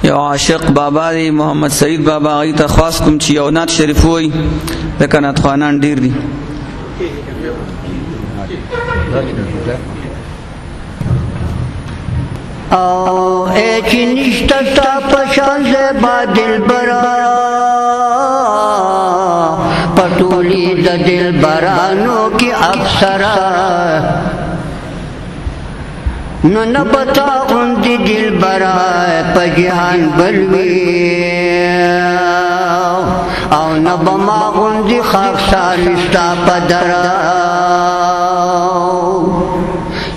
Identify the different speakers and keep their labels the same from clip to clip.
Speaker 1: یو عاشق بابا دی محمد سعید بابا، هغه ته خاص کوم چې یو نعت شریف وای، ځکه نعت خوانان ډیر دي.
Speaker 2: او اے چی نشتا تا پشان زیبا دلبرا، پٹولی دا دلبرانو کی افسرا، نو نبتا غندی دلبرا پا جہان بلوی، او نبما غندی خاکسارستا پا درا،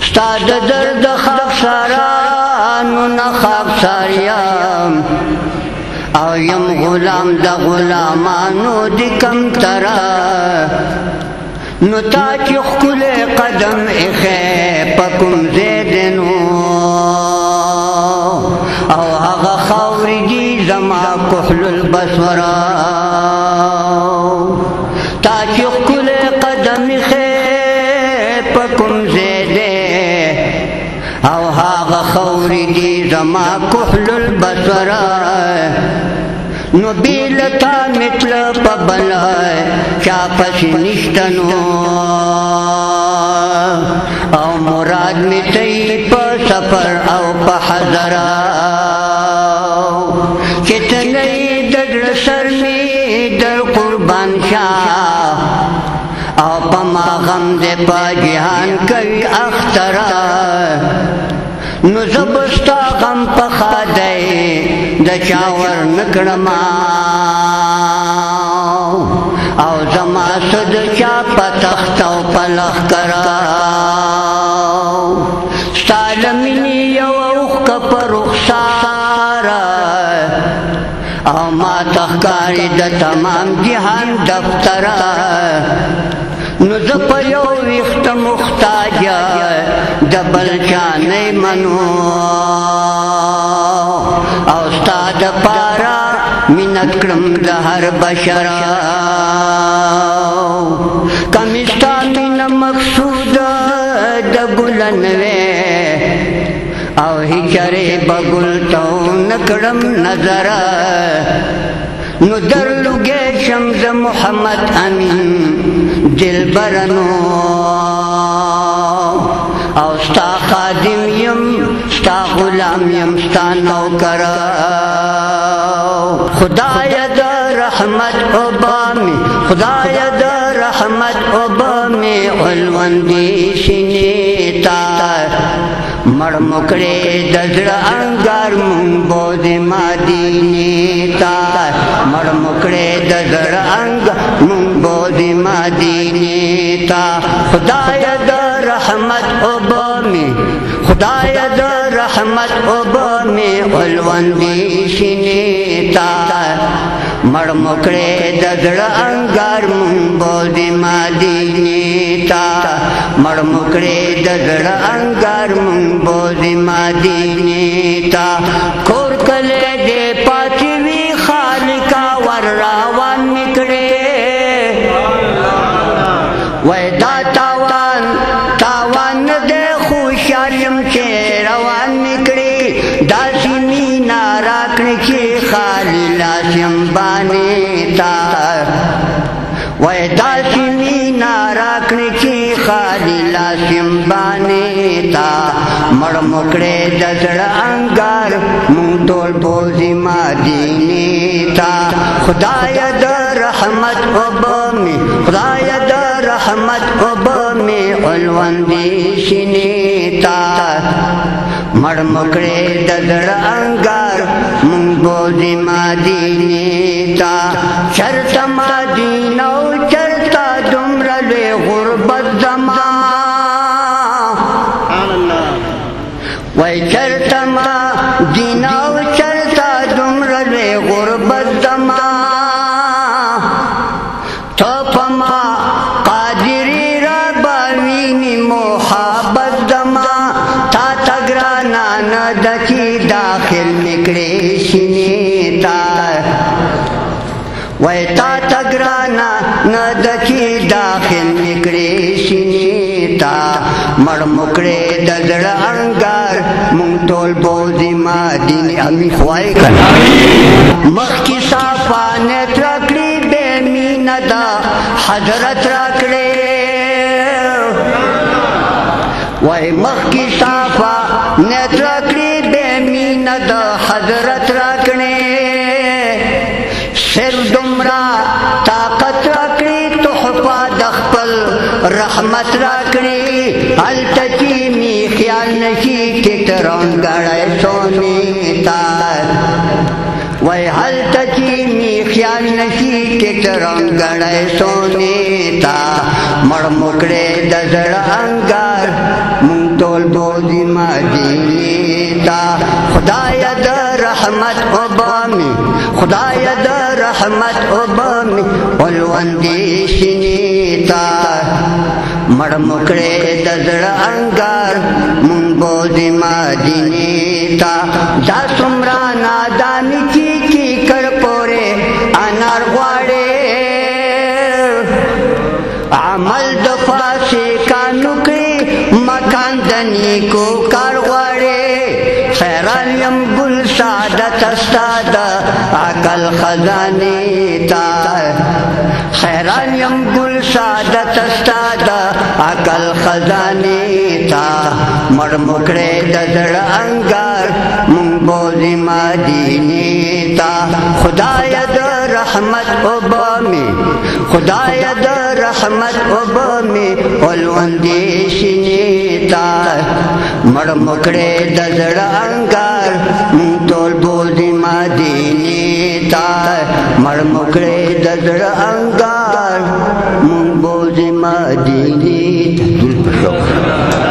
Speaker 2: ستا دا درد خاکسارانو نا خاکساریم، او یم غلام دا غلامانو دی کم ترا، نو تا چی خکل قدم اخی پکم زیدنو، او آغا خوری دی زما کحل البسورا، تا چی خکل قدم اخی پکم زیدے، او آغا خوری دی زما کحل البسورا، نو بیلتا مثل پبلائے چاپس نشتنو، او مراد میتی پا سفر او پا حضرا، چتنی در سر می در قربان شاہ، او پا ما غم دے پا جہان کوي اخترا، نو زبستا غم پا خادے دا چاور نکڑما، او زما صد چا پا تختو پا لخ کرا، ستالمینی یو اوخ کپا رخسارا، او ما تخکاری دا تمام جہان دفترا، نو زپا یو ویخت مختاجا دبل چانے منو، او استاد پارا منت کرم دا ہر بشرا، کمستا من مقصود دا گلنوے، او ہی چرے بگلتو نکرم نظرا، نو در لگے شمز محمد امین دل برنو، او ستا خادم یم ستا غلام یم ستا نوکرا، خدای دا رحمت عبامی، خدای دا رحمت عبامی علوندی سنیتا، مر مکڑے دزر انگار من بود مدینی تا، مر مکڑے دزر انگار من بود مدینی تا، خدای دا رحمت عبامی، خدای دا رحمت عبامی علوندی سنیتا، مر مکڑے دزر انگار من بود مدینی تا، مر مکڑے دزر انگار من بود مدینی تا، کور کلے دے پاچوی خالقا ور راوان نکڑے، ویدا تاوان تاوان دے خوشالم چے روان نکڑے، داسی مینا راکن چے خالی لاسم بانے تا، ویدا سی مینا راکن چے خالی لاسم بانے تا، مر مکڑے دزر انگار من دول بوزی مدینی تا، خدای دا رحمت عبامی، خدای دا رحمت عبامی علوندی سنیتا، مر مکڑے دزر انگار من بوزی مدینی تا، چرت مدینہ و چرتا دمرل غربت زمان، وی چرتا مدینہ و چرتا دمرل غربت زمان، تو پما قادری رباوینی محبت زمان، تا تگرانا ندکی داخل نکڑے شنیتا، وی تا تگرانا ندکی داخل نکڑے شنیتا، مر مکڑے دزر انگار من تول بوزی مدینی امین خواهی کن مخی صافانت رکڑی بے میندا حضرت رکڑے وای مخی صافانت رکڑی بے میندا حضرت رکڑے سر دمرا طاقت رکڑی تحفہ دخپل رحمت رکڑی التکی می خیال نشی کترون گڑے سونے تار وای التکی می خیال نشی کترون گڑے سونے تا مڑ مکڑے دزڑ انگار مون تول بودی مدینے تا خدای در رحمت عبامی خدای در رحمت عبامی ولوندی شنیتا مڑ مکڑے دزڑ انگار مون بودی مدینے تا دا سمرا نادانی چی چی کر پورے انار غواڑے عمل دفع سے کانکڑی مکان دنی کو کار غواڑے خیران یم گل سعادت استاد عقل خزانے تا خیران یم گل سعادت استاد عقل خزانے تا مڑ مکڑے دزڑ انگار مون بوزی مدینے تا خدای در رحمت عبامی خدای در رحمت عبامی ولوندی شنیتا مڑ مکڑے دزڑ انگار مون تول بوزی مدینے تا مڑ مکڑے دزڑ انگار مون بوزی مدینے تا